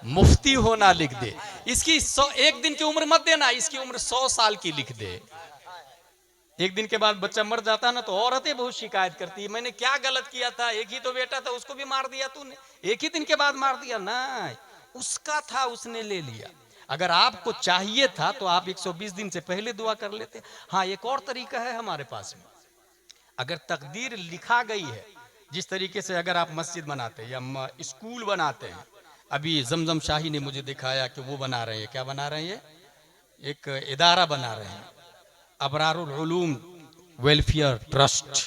मुफ्ती होना लिख दे। इसकी 1 दिन की उम्र मत देना, इसकी उम्र 100 साल की लिख दे। 1 दिन के बाद बच्चा मर जाता ना तो औरतें बहुत शिकायत करती है, मैंने क्या गलत किया था, एक ही तो बेटा था, उसको भी मार दिया तूने, 1 ही दिन के बाद मार दिया। ना, उसका था, उसने ले लिया। अगर आपको चाहिए था तो आप 120 दिन से पहले दुआ कर लेते। हाँ, एक और तरीका है हमारे पास में। अगर तकदीर लिखा गई है, जिस तरीके से अगर आप मस्जिद बनाते हैं या स्कूल बनाते हैं, अभी जमजम शाही ने मुझे दिखाया कि वो बना रहे हैं, क्या बना रहे हैं, एक इदारा बना रहे हैं, अबरारुल उलूम वेलफेयर ट्रस्ट,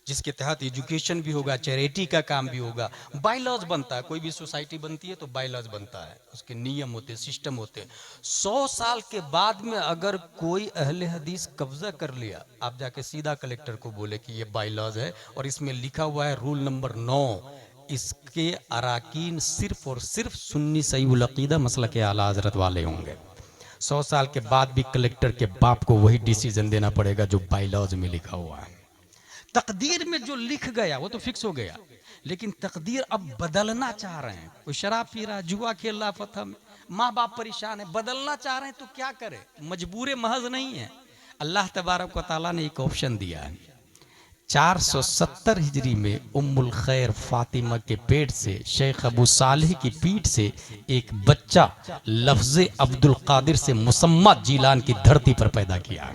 जिसके तहत एजुकेशन भी होगा, चैरिटी का काम भी होगा, बायलॉज बनता है। कोई भी सोसाइटी बनती है तो बायलॉज बनता है, उसके नियम होते हैं, सिस्टम होते हैं। 100 साल के बाद में अगर कोई अहले हदीस कब्जा कर लिया, आप जाके सीधा कलेक्टर को बोले कि ये बायलॉज है और इसमें लिखा हुआ है रूल नंबर 9, इसके अराकीन सिर्फ और सिर्फ सुन्नी सहीउल अकीदा मसलक के आला हजरत वाले होंगे। 100 साल के बाद भी कलेक्टर के बाप को वही डिसीजन देना पड़ेगा जो बायलॉज में लिखा हुआ है। तकदीर में जो लिख गया वो तो फिक्स हो गया, लेकिन तकदीर अब बदलना चाह रहे हैं। कोई शराब पी रहा, जुआ खेल रहा, फतह में माँ बाप परेशान है, बदलना चाह रहे हैं तो क्या करे, मजबूर महज नहीं है। अल्लाह तबारक व तआला ने एक ऑप्शन दिया है। 470 हिजरी में उम्मुल खैर फातिमा के पेट से, शेख अबू सालेह की पीठ से एक बच्चा लफ्ज़े अब्दुल कादिर से मुसम्मा जीलान की धरती पर पैदा किया।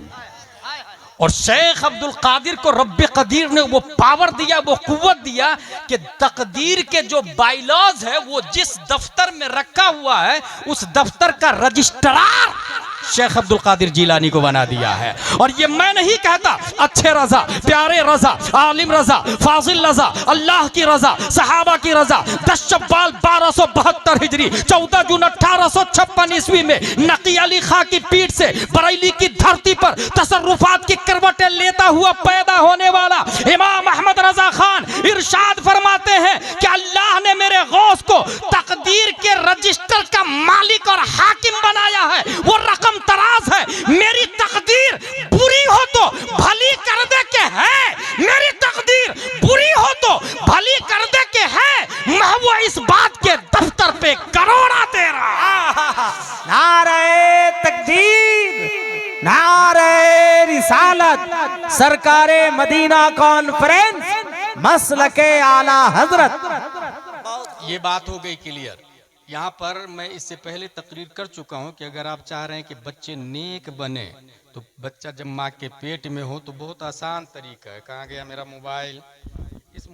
और शेख अब्दुल कादिर को रब्बे कदीर ने वो पावर दिया, वो कुव्वत दिया कि तकदीर के जो बायलॉज है वो जिस दफ्तर में रखा हुआ है उस दफ्तर का रजिस्ट्रार शेख अब्दुल कादिर जिलानी को बना दिया है। और ये मैं नहीं कहता, अच्छे रजा, प्यारे रजा, आलिम रजा, फाजिल रजा, अल्लाह की रजा, सहाबा की रजा, 10 शव्वाल 1272 हिजरी 14 जून 1856 ईस्वी में नकी अली खां की पीठ से बरेली की धरती पर तसर्रुफात की करवटें लेता हुआ पैदा होने वाला इमाम अहमद रजा खान इरशाद फरमाते हैं कि अल्लाह ने मेरे गौस को तकदीर के रजिस्टर का मालिक और हाकिम बनाया है। वो रकम तराज है। मेरी तकदीर बुरी हो तो भली कर दे के है, मेरी तकदीर बुरी हो तो भली कर दे के है। महबूब इस बात के दफ्तर पे करोड़ा तेरा। नारे तकदीर, नारे रिसालत, सरकारे मदीना कॉन्फ्रेंस, मसलके आला हजरत। ये बात हो गई क्लियर। यहाँ पर मैं इससे पहले तकरीर कर चुका हूँ कि अगर आप चाह रहे हैं कि बच्चे नेक बने तो बच्चा जब माँ के पेट में हो तो बहुत आसान तरीका है। कहाँ गया मेरा मोबाइल? इस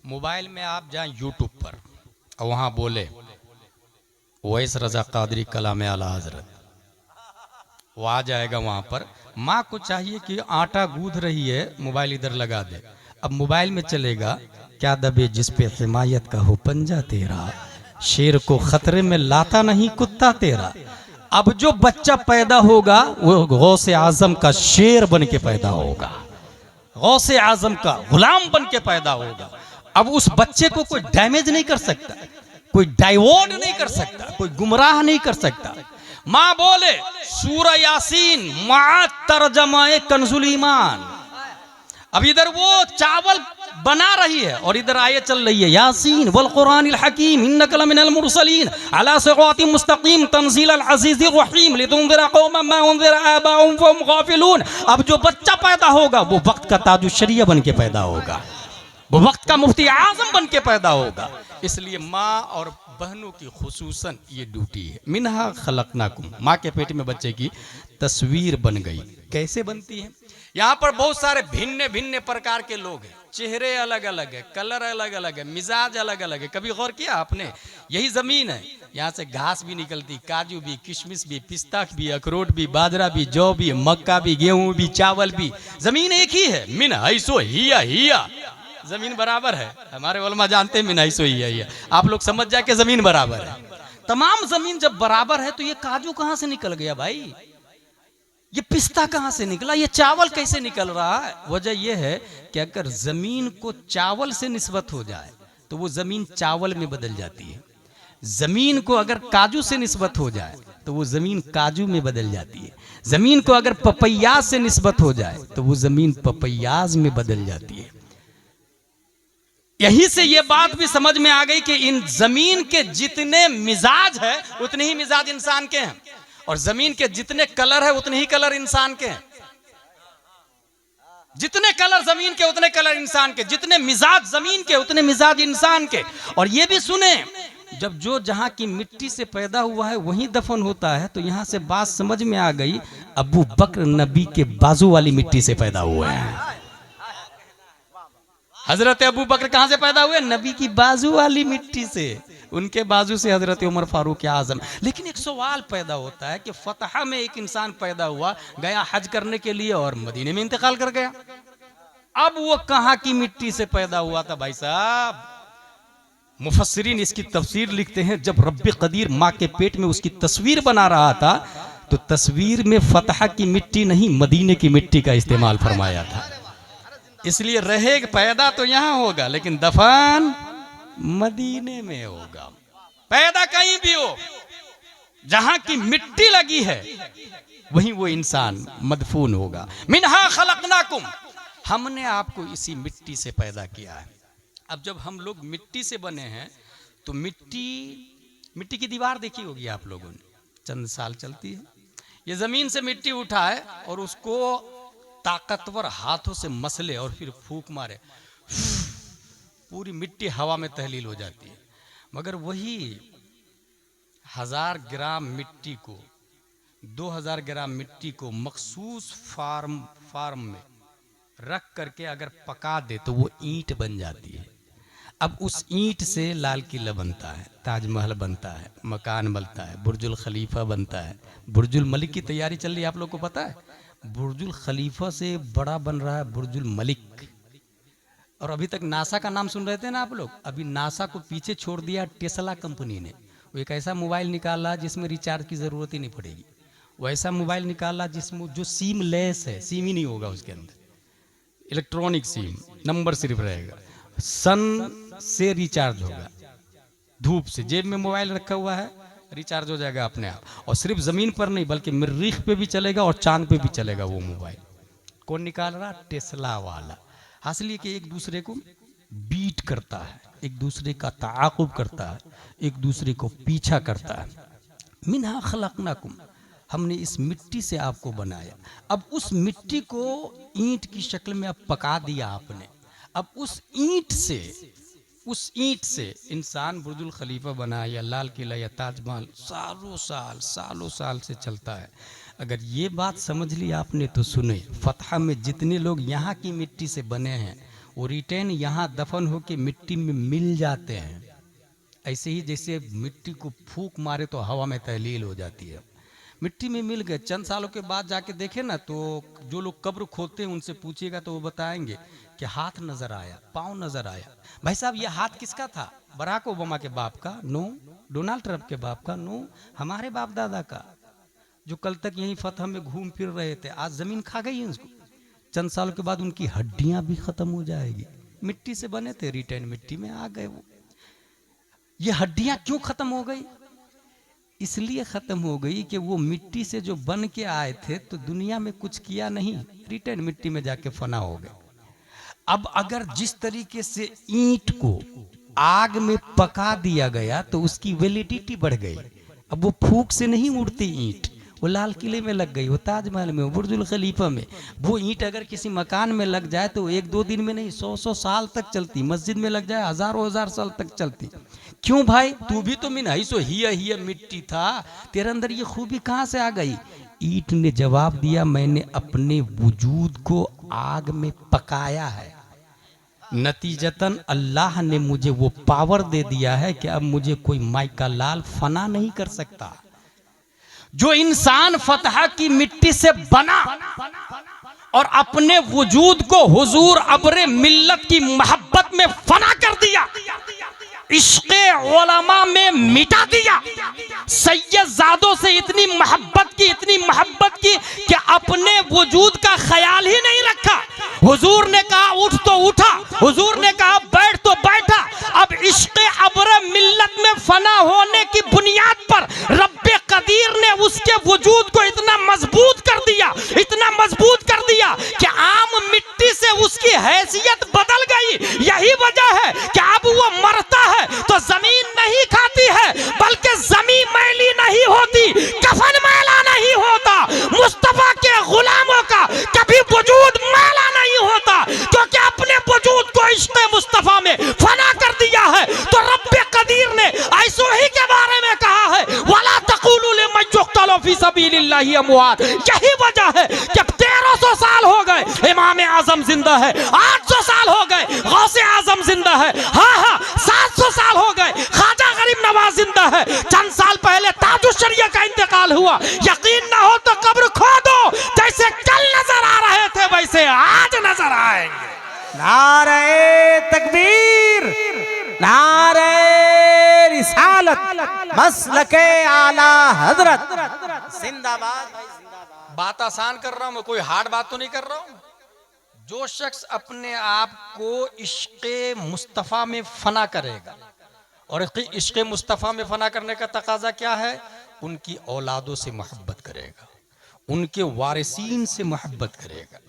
मोबाइल में आप जाएं यूट्यूब पर और वहाँ बोले वैस रजा कादरी कलाम आला हजरत, वो आ जाएगा। वहाँ पर माँ को चाहिए कि आटा गूंथ रही है, मोबाइल इधर लगा दे। अब मोबाइल में चलेगा, क्या दबे जिस पे हिमायत का हो पंजा तेरा, शेर को खतरे में लाता नहीं कुत्ता तेरा। अब जो बच्चा पैदा होगा वो गौसे आजम का शेर बन के पैदा होगा, गौसे आजम का गुलाम बन के पैदा होगा। अब उस बच्चे को कोई डैमेज नहीं कर सकता, कोई डाइवर्ट नहीं कर सकता, कोई गुमराह नहीं कर सकता। माँ बोले सूरह यासीन मा तर्जमाए कंजुल ईमान। अब इधर वो चावल बना रही है और इधर आयत चल रही है यासीन वल कुरानिल हकीम इन्नका लमिनल मुरसलीन अला सिरातिम मुस्तकीम तंजीलल अजीजिर रहीम लितुनज़िरा कौमन मा उनज़िरा आबाउहुम फहुम गाफिलून। अब जो बच्चा पैदा होगा वो वक्त का ताजुश शरिया बन के पैदा होगा, वो वक्त का मुफ्ती आजम बन के पैदा होगा। इसलिए माँ और बहनों की खुसूसन ये ड्यूटी है। मिनहा खलकनाकुम, माँ के पेट में बच्चे की तस्वीर बन गई। कैसे बनती है? यहाँ पर बहुत सारे भिन्न भिन्न प्रकार के लोग हैं, चेहरे अलग अलग है, कलर अलग अलग है, मिजाज अलग अलग है। कभी गौर किया आपने? यही जमीन है, यहाँ से घास भी निकलती, काजू भी, किशमिश भी, पिस्ता भी, अखरोट भी, बाजरा भी, जौ भी, मक्का भी, गेहूं भी, चावल भी। जमीन एक ही है। मिन ऐसो हिया हिया, जमीन बराबर है। हमारे उलमा जानते हैं मिन ऐसो हिया हिया। आप लोग समझ जाए कि जमीन बराबर है। तमाम जमीन जब बराबर है तो ये काजू कहाँ से निकल गया भाई? ये पिस्ता कहाँ से निकला? ये चावल कैसे निकल रहा है? वजह यह है कि अगर जमीन को चावल से निस्बत हो जाए तो वो जमीन चावल में बदल जाती है। जमीन को अगर काजू से निस्बत हो जाए तो वो जमीन काजू में बदल जाती है। जमीन को अगर पपैयाज से निस्बत हो जाए तो वो जमीन पपैयाज में बदल जाती है। यही से ये बात भी समझ में आ गई कि इन जमीन के जितने मिजाज है उतने ही मिजाज इंसान के हैं, और जमीन के जितने कलर है उतने ही कलर इंसान के हैं। जितने कलर जमीन के उतने कलर इंसान के, जितने मिजाज जमीन के उतने मिजाज इंसान के। और ये भी सुने, जब जो जहां की मिट्टी से पैदा हुआ है वहीं दफन होता है, तो यहां से बात समझ में आ गई, अबू बकर नबी के बाजू वाली मिट्टी से पैदा हुए हैं। हजरत अबू बकर कहां से पैदा हुए? नबी की बाजू वाली मिट्टी से। उनके बाजू से हजरत उमर फारूक आजम। लेकिन एक सवाल पैदा होता है कि फतह में एक इंसान पैदा हुआ, गया हज करने के लिए और मदीने में इंतकाल कर गया। अब वो कहां की मिट्टी से पैदा हुआ था भाई साहब? मुफस्सिरीन इसकी तफसीर लिखते हैं, जब रब्बे कदीर माँ के पेट में उसकी तस्वीर बना रहा था तो तस्वीर में फतह की मिट्टी नहीं, मदीने की मिट्टी का इस्तेमाल फरमाया था। इसलिए रहे पैदा तो यहां होगा लेकिन दफन मदीने में होगा। पैदा कहीं भी हो, जहां की मिट्टी लगी है वहीं वो इंसान मदफून होगा। मिनहा खलकनाकुम, हमने आपको इसी मिट्टी से पैदा किया है। अब जब हम लोग मिट्टी से बने हैं तो मिट्टी की दीवार देखी होगी आप लोगों ने, चंद साल चलती है। ये जमीन से मिट्टी उठाए और उसको ताकतवर हाथों से मसले और फिर फूंक मारे, पूरी मिट्टी हवा में तहलील हो जाती है। मगर वही 1000 ग्राम मिट्टी को, 2000 ग्राम मिट्टी को मखसूस फार्म में रख करके अगर पका दे तो वो ईंट बन जाती है। अब उस ईंट से लाल किला बनता है, ताजमहल बनता है, मकान बनता है, बुर्जुल खलीफा बनता है। बुर्जुल मलिक की तैयारी चल रही है, आप लोग को पता है? बुर्जुल खलीफा से बड़ा बन रहा है बुर्जुल मलिक। और अभी तक नासा का नाम सुन रहे थे ना आप लोग, अभी नासा को पीछे छोड़ दिया टेस्ला कंपनी ने। वो एक ऐसा मोबाइल निकाला जिसमें रिचार्ज की ज़रूरत ही नहीं पड़ेगी। वैसा मोबाइल निकाला जिसमें जो सिम लेस है, सिम ही नहीं होगा उसके अंदर, इलेक्ट्रॉनिक सिम, नंबर सिर्फ रहेगा। सन से रिचार्ज होगा, धूप से, जेब में मोबाइल रखा हुआ है, रिचार्ज हो जाएगा अपने आप। और सिर्फ जमीन पर नहीं बल्कि मरीख पे भी चलेगा और चांद पे भी चलेगा वो मोबाइल। कौन निकाल रहा? टेस्ला वाला। हासिल ये कि एक दूसरे को बीट करता है, एक दूसरे का ताक़ुब करता है, एक दूसरे को पीछा करता है। मिन्हा खलकनाकुम, हमने इस मिट्टी से आपको बनाया। अब उस मिट्टी को ईंट की शक्ल में अब पका दिया आपने। अब उस ईंट से इंसान बुर्जुल खलीफा बना या लाल किला या ताजमहल सालों साल से चलता है। अगर ये बात समझ ली आपने तो सुने, फतह में जितने लोग यहाँ की मिट्टी से बने हैं वो रिटर्न यहाँ दफन होके मिट्टी में मिल जाते हैं। ऐसे ही जैसे मिट्टी को फूंक मारे तो हवा में तहलील हो जाती है, मिट्टी में मिल गए। चंद सालों के बाद जाके देखे ना तो जो लोग कब्र खोदते हैं उनसे पूछिएगा तो वो बताएंगे कि हाथ नजर आया, पाँव नजर आया। भाई साहब ये हाथ किसका था? बराक ओबामा के बाप का? नो। डोनाल्ड ट्रंप के बाप का? नो। हमारे बाप दादा का, जो कल तक यहीं फतह में घूम फिर रहे थे। आज जमीन खा गई है उसको। चंद सालों के बाद उनकी हड्डियां भी खत्म हो जाएगी। मिट्टी से बने थे, रिटर्न मिट्टी में आ गए वो। ये हड्डियां क्यों खत्म हो गई? इसलिए खत्म हो गई कि वो मिट्टी से जो बन के आए थे तो दुनिया में कुछ किया नहीं, रिटर्न मिट्टी में जाके फना हो गए। अब अगर जिस तरीके से ईंट को आग में पका दिया गया तो उसकी वैलिडिटी बढ़ गई। अब वो फूंक से नहीं उड़ती ईंट, वो लाल किले में लग गई, वो ताजमहल में, वो बुर्जुल खलीफा में। वो ईंट अगर किसी मकान में लग जाए तो 1-2 दिन में नहीं, 100 साल तक चलती। मस्जिद में लग जाए हज़ार साल तक चलती। क्यों भाई? तू भी तो मिन सो ही मिट्टी था, तेरे अंदर ये खूबी कहाँ से आ गई? ईंट ने जवाब दिया, मैंने अपने वजूद को आग में पकाया है, नतीजतन अल्लाह ने मुझे वो पावर दे दिया है कि अब मुझे कोई माइका लाल फना नहीं कर सकता। जो इंसान फतह की मिट्टी से बना और अपने वजूद को हुजूर अब्रे मिल्लत की मोहब्बत में फना कर दिया, इश्क़े उलमा में मिटा दिया, सैयदजादों से इतनी मोहब्बत की कि अपने वजूद का ख्याल ही नहीं रखा। हुजूर ने कहा उठ तो उठा, हुजूर ने कहा बैठ तो बैठा। अब इश्क़े अब्रे मिल्लत में फना होने की बुनियाद पर रब्बे कदीर ने उसके वजूद को इतना मजबूत कर दिया कि आम मिट्टी से उसकी हैसियत बदल गई। यही वजह है ने ऐसो ही के बारे में कहा है, वला तक़ूलू लिमन युक़्तलू फी सबीलिल्लाहि अमवात। यही वजह है कि 1300 साल हो गए इमाम आजम जिंदा है, 800 साल हो गए गौसे आजम जिंदा है, हाँ 700 साल हो गए ख्वाजा गरीब नवाज जिंदा है, चंद साल पहले ताजुश्शरिया का इंतकाल हुआ। यकीन ना हो तो कब्र खोदो, जैसे कल नजर आ रहे थे वैसे आज नजर आएंगे। नारे तकबीर, नारे रिसालत, मसलके आला हजरत जिंदाबाद। बात आसान कर रहा हूं मैं, कोई हार्ड बात तो नहीं कर रहा हूं। जो शख्स अपने आप को इश्क़े मुस्तफ़ा में फना करेगा, और इश्क़े मुस्तफ़ा में फना करने का तकाजा क्या है, उनकी औलादों से मोहब्बत करेगा, उनके वारिसीन से मोहब्बत करेगा।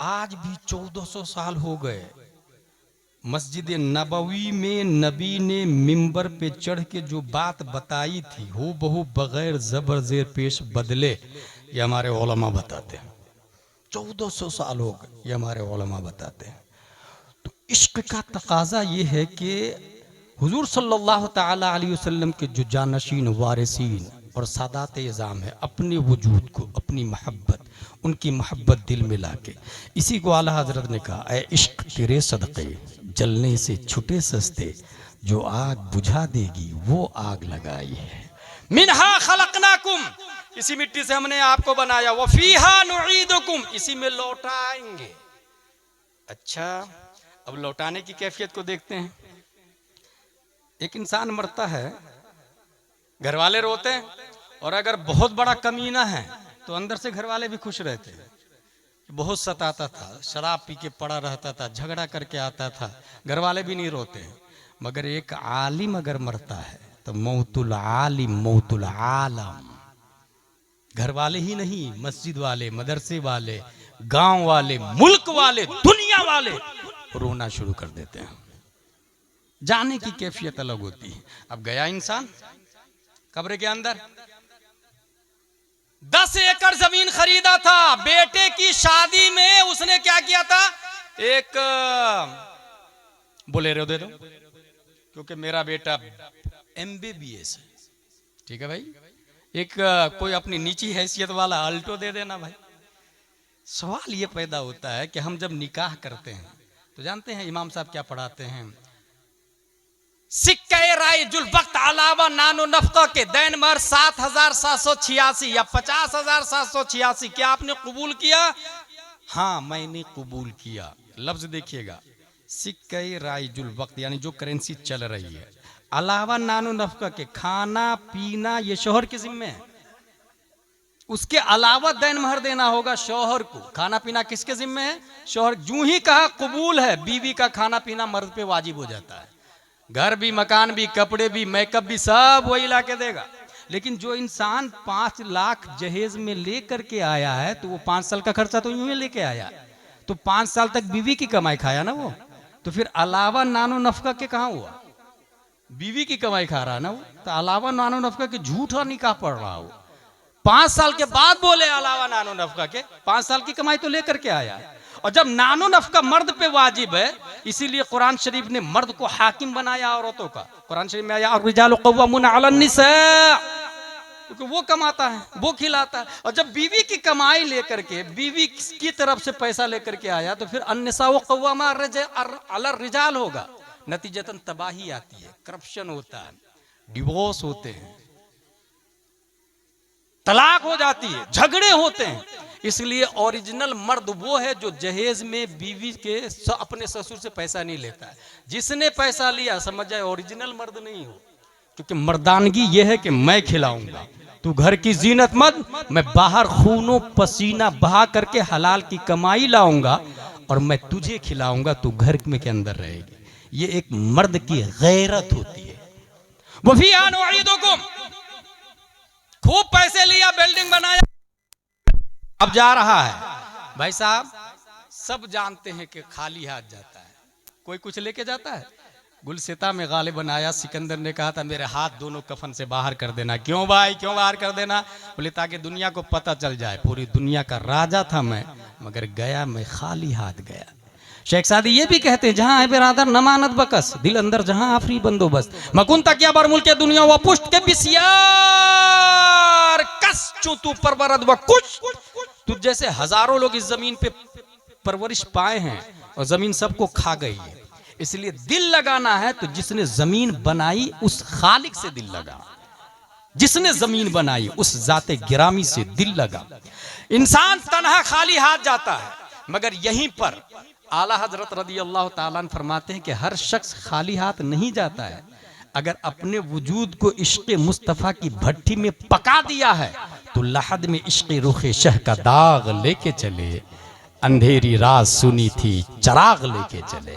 आज भी 1400 साल हो गए, मस्जिद नबवी में नबी ने मिंबर पे चढ़ के जो बात बताई थी हो बहु बगैर ज़बर ज़ेर पेश बदले, ये हमारे उलमा बताते हैं। 1400 साल हो गए, ये हमारे उलमा बताते हैं। तो इश्क का तकाजा ये है कि हुजूर सल्लल्लाहु ताला अलैहि वसल्लम के जो जानशीन वारिसीन और सादात इज़ाम है, अपने वजूद को, अपनी मोहब्बत, उनकी मोहब्बत दिल में लाके, इसी को आला हजरत ने कहा, ऐ इश्क तेरे सदक़े जलने से छुटे सस्ते, जो आग बुझा देगी वो आग लगाई है। मिनहा खलकनाकुम, इसी मिट्टी से हमने आपको बनाया, वफीहा नुईदुकुम, इसी में लौटाएंगे। अच्छा, अब लौटाने की कैफियत को देखते हैं। एक इंसान मरता है, घर वाले रोते हैं, और अगर बहुत बड़ा कमीना है तो अंदर से घर वाले भी खुश रहते हैं। बहुत सताता था, शराब पी के पड़ा रहता था, झगड़ा करके आता था, घर वाले भी नहीं रोते हैं। मगर एक आलिम अगर मरता है तो मौतुल आलिम मौतुल आलम, घर वाले ही नहीं, मस्जिद वाले, मदरसे वाले, गांव वाले, मुल्क वाले, दुनिया वाले रोना शुरू कर देते हैं। जाने की कैफियत अलग होती है। अब गया इंसान कब्र के अंदर, 10 एकड़ जमीन खरीदा था, बेटे की शादी में उसने क्या किया था, एक बोलेरो दे दो क्योंकि मेरा बेटा MBBS है, ठीक है भाई, एक कोई अपनी नीची हैसियत वाला अल्टो दे देना भाई। सवाल ये पैदा होता है कि हम जब निकाह करते हैं तो जानते हैं इमाम साहब क्या पढ़ाते हैं, सिक्के राइजुल वक्त अलावा नानो नफका के दैन मर 7,786 या 50,786। क्या आपने कबूल किया? हाँ मैंने कबूल किया। लफ्ज देखिएगा, सिक्के राइजुल वक्त यानी जो करेंसी चल रही है, अलावा नानो नफका के, खाना पीना ये शौहर के जिम्मे है, उसके अलावा दैन महर देना होगा शौहर को। खाना पीना किसके जिम्मे है? शौहर। जूं ही कहा कबूल है, बीवी का खाना पीना मर्द पे वाजिब हो जाता है। घर भी, मकान भी, कपड़े भी, मेकअप भी, सब वही ला के देगा। लेकिन जो इंसान 5 लाख जहेज में लेकर के आया है तो वो 5 साल का खर्चा तो यूं ही लेके आया, तो 5 साल तक बीवी की कमाई खाया ना वो, तो फिर अलावा नानो नफका के कहाँ हुआ? बीवी की कमाई खा रहा ना वो, तो अलावा नानो नफका के झूठा निकाह पड़ रहा हो। 5 साल के बाद बोले अलावा नानो नफका के, 5 साल की कमाई तो लेकर के आया। और जब नानो नफका मर्द पे वाजिब है, इसीलिए कुरान शरीफ ने मर्द को हाकिम बनाया औरतों का। कुरान शरीफ में आया अर्रिजालु क़व्वामूना अलन निसा, क्योंकि वो कमाता है, वो खिलाता है। और जब बीवी की कमाई लेकर के, बीवी की तरफ से पैसा लेकर के आया, तो फिर अन्निसा व क़व्वामा अलर रिजाल होगा। नतीजतन तबाही आती है, करप्शन होता है, डिवोर्स होते हैं, तलाक हो जाती है, झगड़े होते हैं। इसलिए ओरिजिनल मर्द वो है जो जहेज में बीवी के अपने ससुर से पैसा नहीं लेता है। जिसने पैसा लिया समझ जाए ओरिजिनल मर्द नहीं हो, क्योंकि मर्दानगी ये है कि मैं खिलाऊंगा, तू घर की जीनत मत, मैं बाहर खूनो पसीना बहा करके हलाल की कमाई लाऊंगा और मैं तुझे खिलाऊंगा, तू घर में के अंदर रहेगी। ये एक मर्द की गैरत होती है। वो भी खूब पैसे लिया, बिल्डिंग बनाया, अब जा रहा है। भाई साहब सब जानते हैं कि खाली हाथ जाता है, कोई कुछ लेके जाता है। गुलसिता में गालिब बनाया, सिकंदर ने कहा था मेरे हाथ दोनों कफन से बाहर कर देना। क्यों भाई, क्यों बाहर कर देना? बोले ताकि दुनिया को पता चल जाए पूरी दुनिया का राजा था मैं, मगर गया मैं खाली हाथ गया। शेख सादी ये भी कहते हैं, जहां है बिरादर नमानत बकस, दिल अंदर जहां आफरी बंदोबस्त, मकुन तकिया बर मुल्क दुनिया व पुष्ट के बिसियार कस चूतू परवरद व कुछ। तुझ जैसे हजारों लोग इस जमीन पे परवरिश पाए हैं और जमीन सबको खा गई है। इसलिए दिल लगाना है तो जिसने जमीन बनाई उस खालिक से दिल लगा, जिसने जमीन बनाई उस जाते गिरामी से दिल लगा। इंसान तन्हा खाली हाथ जाता है, मगर यहीं पर आला हजरत रदी अल्लाह ताला अन्हु फरमाते हैं कि हर शख्स खाली हाथ नहीं जाता है। अगर अपने वजूद को इश्क़ मुस्तफ़ा की भट्टी में पका दिया है तो लहद में इश्क़ रुखे शह का दाग लेके चले, अंधेरी रात सुनी थी चराग लेके चले।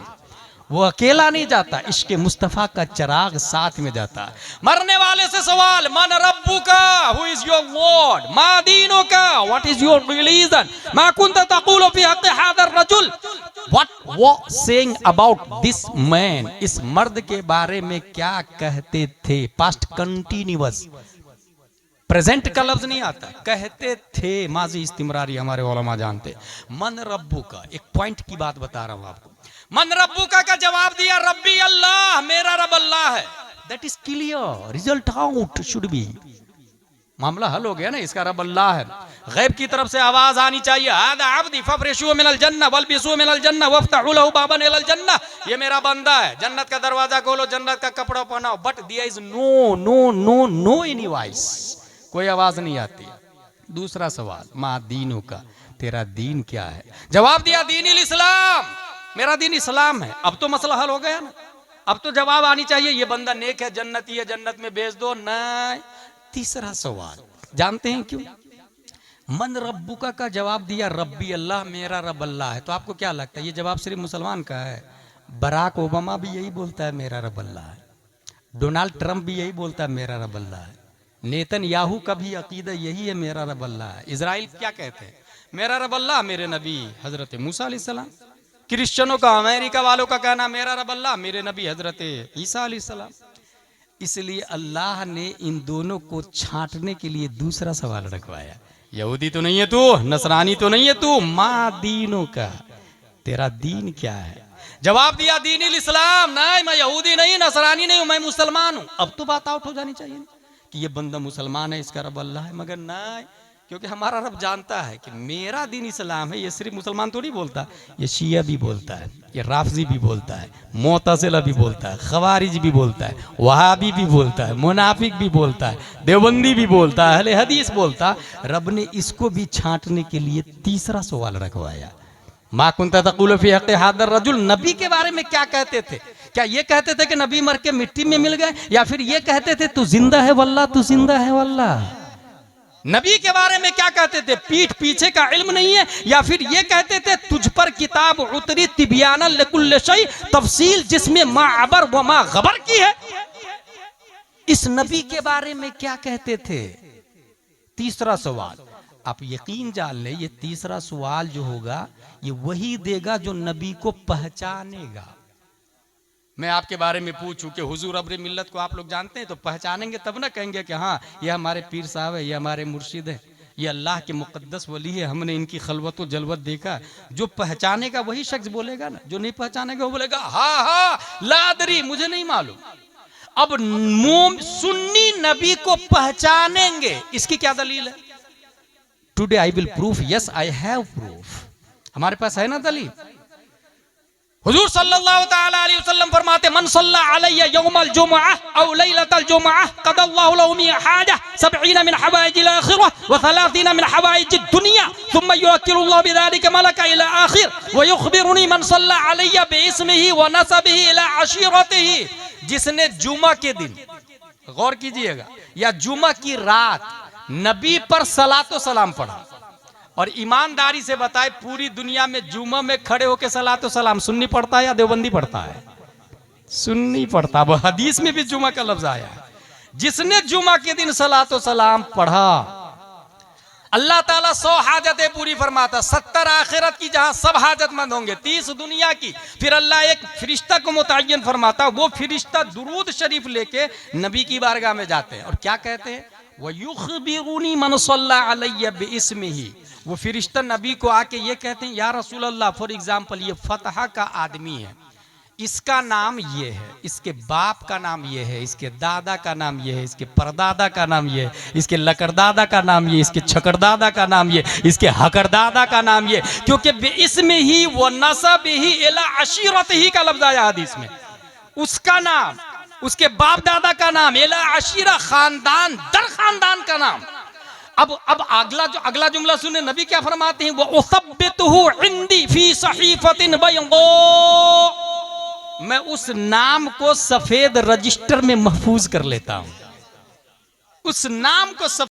वो अकेला नहीं जाता, इश्क़ मुस्तफ़ा का चिराग साथ में जाता। मरने वाले से सवाल, मन रब्बुका, हु इज योर लॉर्ड, मा दीनुका, व्हाट इज योर रिलीजन, मा कुंता तक़ूलु फी हक़्क़ हाज़ा रजुल, व्हाट वो सेइंग अबाउट दिस मैन, इस मर्द के बारे में क्या कहते थे। पास्ट कंटिन्यूअस, प्रेजेंट का लफ्ज नहीं आता, कहते थे, माजी इस्तिमरारी हमारे उलमा जानते। मन रब्बुका, एक पॉइंट की बात बता रहा हूं आपको। मन रब्बुका का जवाब दिया रब्बी अल्लाह, मेरा रब अल्लाह है। That is clear, result out should be, मामला हल हो गया ना, इसका रब अल्लाह है। गैब की तरफ से आवाज आनी चाहिए, हादा अब्दी फफरिशू मिनल जन्नह वल्बिसू मिनल जन्नह वफ्तहू लहू बाबन इलल जन्नह, ये मेरा बंदा है, जन्नत का दरवाजा खोलो, जन्नत का कपड़ा पहनाओ। But there is no no no no any voice, कोई आवाज नहीं आती। दूसरा सवाल, मा दीनों का, तेरा दीन क्या है। जवाब दिया दीनिल इस्लाम, मेरा दीन इस्लाम है। अब तो मसला हल हो गया ना, अब तो जवाब आनी चाहिए, ये बंदा नेक है, जन्नती है, जन्नत में भेज दो। नहीं। तीसरा सवाल, जानते हैं क्यों। मन रब्बुका का जवाब दिया रब्बी अल्लाह, मेरा रब अल्लाह है। तो आपको क्या लगता है ये जवाब सिर्फ मुसलमान का है। बराक ओबामा भी यही बोलता है मेरा रब अल्लाह है, डोनाल्ड ट्रंप भी यही बोलता है मेरा रब अल्लाह है, नेतन याहू का भी अकीदा यही है मेरा रब अल्लाह है। इजराइल क्या कहते हैं, मेरा रब अल्लाह, मेरे नबी हजरत मूसा अलैहिस्सलाम। क्रिश्चियनों का, अमेरिका वालों का कहना मेरा रब अल्लाह, मेरे नबी हजरत ईसा अलैहिस्सलाम। इसलिए अल्लाह ने इन दोनों को छांटने के लिए दूसरा सवाल रखवाया, यहूदी तो नहीं है तू, नसरानी तो नहीं है तू, माँ दीनों का, तेरा दीन क्या है। जवाब दिया दीनिल इस्लाम, नहीं मैं यहूदी नहीं, नसरानी नहीं हूं, मैं मुसलमान हूं। अब तो बात आउट हो जानी चाहिए कि ये बंदा मुसलमान है, इसका रब अल्लाह है। मगर नहीं, क्योंकि हमारा रब जानता है कि मेरा दीन इस्लाम है। ये सिर्फ मुसलमान तो नहीं बोलता, ये शिया भी बोलता है, ये राफजी भी बोलता है, मुअतज़िला भी बोलता है, खवारिज भी बोलता है, वहाबी भी बोलता है, मुनाफिक भी बोलता है, देवबंदी भी बोलता है, अहले हदीस बोलता। रब ने इसको भी छांटने के लिए तीसरा सवाल रखवाया, मा कुंता तक़ूलु फी हक़्क़ि हाज़ा रजुल, नबी के बारे में क्या कहते थे। क्या ये कहते थे कि नबी मर के मिट्टी में मिल गए, या फिर ये कहते थे तू जिंदा है वल्लाह, तू जिंदा है वल्लाह। नबी के बारे में क्या कहते थे, पीठ पीछे का इल्म नहीं है, या फिर ये कहते थे तुझ पर किताब उतरी तिबियानन लिकुल्लि शै, तफसील जिसमें मा अबर व मा गबर की है। इस नबी के बारे में क्या कहते थे। तीसरा सवाल, आप यकीन जान ले, ये तीसरा सवाल जो होगा ये वही देगा जो नबी को पहचानेगा। मैं आपके बारे में पूछूं कि हुजूर अब्र मिल्लत को आप लोग जानते हैं, तो पहचानेंगे तब ना कहेंगे कि हाँ ये हमारे पीर साहब है, ये हमारे मुर्शिद है, ये अल्लाह के मुकद्दस वली है, हमने इनकी खलवत व जलवत देखा। जो पहचानेगा वही शख्स बोलेगा ना, जो नहीं पहचानेगा वो बोलेगा हाँ हाँ लादरी, मुझे नहीं मालूम। अब सुन्नी नबी को पहचानेंगे, इसकी क्या दलील है। Today I will proof, yes I have proof, हमारे पास है ना दलील। हुजूर सल्लल्लाहु तआला अलैहि वसल्लम फरमाते, मन सल्ला अलैया यौमल जुमअह औ लैलतल जुमअह क़दल्लाहु लहु मिन हाजा 70 मिन हवाइजिल आखिरह व 30 मिन हवाइजिद दुनिया थुम्मा युअक्किलुल्लाहु बिज़ालिका मलका इला आखिर व युखबिरुनी मन सल्ला अलैया बिइस्मिही व नसबिही इला अशीरतिही। जिसने जुमा के दिन, गौर कीजिएगा, या जुमा की रात नबी पर सलातो सलाम पढ़ा, और ईमानदारी से बताए पूरी दुनिया में जुमा में खड़े होकर सलातो सलाम सुन्नी पढ़ता है या देवबंदी पढ़ता है। सुन्नी पढ़ता, वो हदीस में भी जुमा का लफ्ज आया है। जिसने जुमा के दिन सलातो सलाम पढ़ा, अल्लाह ताला 100 हाजतें पूरी फरमाता, 70 आखिरत की जहां सब हाजतमंद होंगे, 30 दुनिया की। फिर अल्लाह एक फरिश्ता को मुतय्यन फरमाता, वो फरिश्ता दुरूद शरीफ लेके नबी की बारगाह में जाते हैं और क्या कहते हैं, वयुखबिरुनी मन सल्ला अलैया बिइस्मिही, वो फिरिश्ता नबी को आके ये कहते हैं, या रसूल अल्लाह, फॉर एग्जाम्पल ये फतहा का आदमी है, इसका नाम ये है, इसके बाप का नाम ये है, इसके दादा का नाम ये है, इसके परदादा का नाम ये है, इसके लकड़दादा का नाम ये, इसके छकड़दादा का नाम ये, इसके हकरदादा का नाम ये, क्योंकि इसमें ही वो नसब ही इला अशीरत ही का लफ्ज आया हदीस में। उसका नाम, उसके बाप दादा का नाम, इला अशीरा, खानदान दर खानदान का नाम। अब अगला जुमला सुने, नबी क्या फरमाते हैं, वो उसब्बितहु इंदी फी सहीफतिन बैदा, मैं उस नाम को सफेद रजिस्टर में महफूज कर लेता हूं, उस नाम को